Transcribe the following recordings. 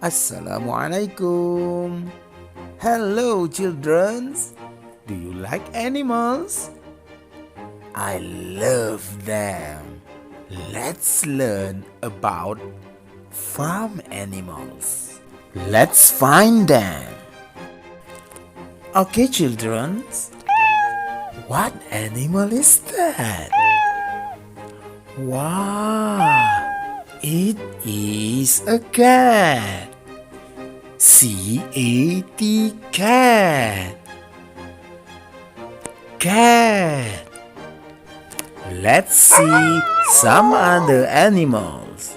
Assalamualaikum. Hello, children. Do you like animals? I love them. Let's learn about farm animals. Let's find them. Okay, children. What animal is that? Wow! It is a cat. C-A-T, cat. Cat. Let's see some other animals.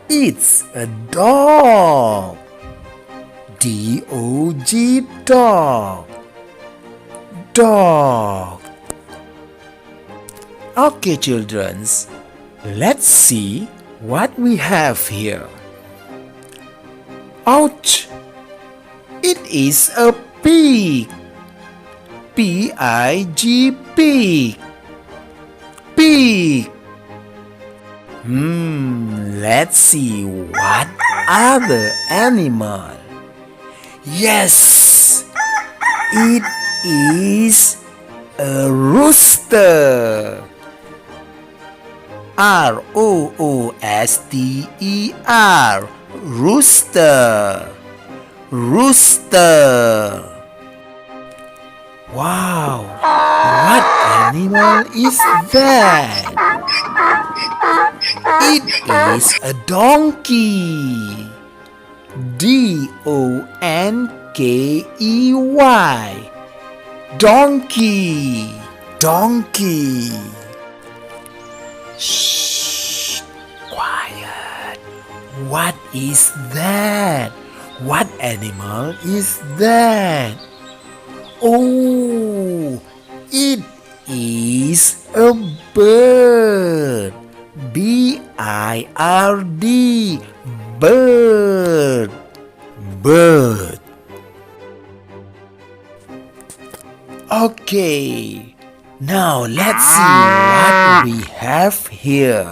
It's a dog. D-O-G, dog. Dog. Okay, children, let's see what we have here. Ouch! It is a pig. P-I-G, pig. Pig. Let's see what other animal. Yes, it is a rooster. R-O-O-S-T-E-R, rooster. Rooster. Wow, what animal is that? It is a donkey. D-O-N-K-E-Y, donkey. Donkey. Shh, quiet. What is that? What animal is that? Oh, it is a bird. B-I-R-D, bird. Bird. Okay, now let's see what we have here.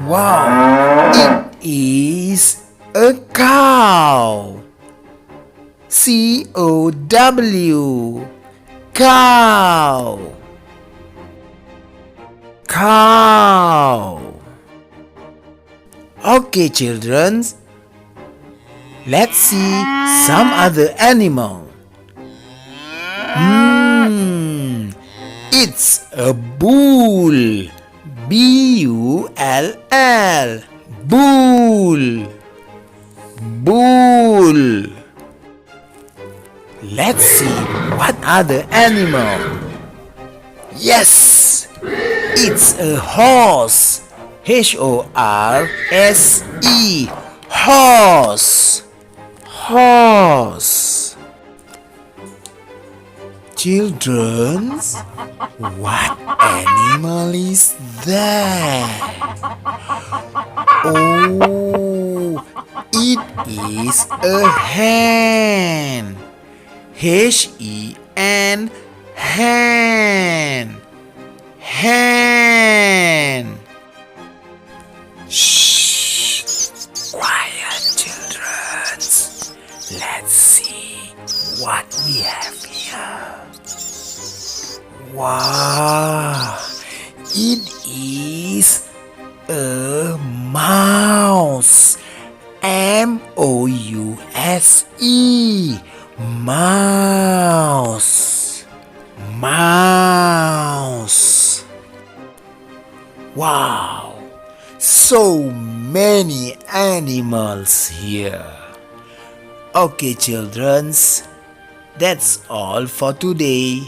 Wow, it is a cow. C-O-W, cow. Cow. Okay, children, let's see some other animal. It's a bull. B-U-L-L, bull. Bull. Let's see what other animal. Yes, it's a horse. H-O-R-S-E, horse. Horse. Children, what animal is that? Oh, it is a hen. H-E-N, hen. Hen. Shh, quiet, children. Let's see what we have here. Wow, it is a mouse. M-O-U-S-E, mouse. Mouse. Wow, so many animals here. Okay, children, that's all for today.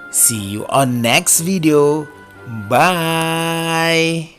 See you on next video. Bye.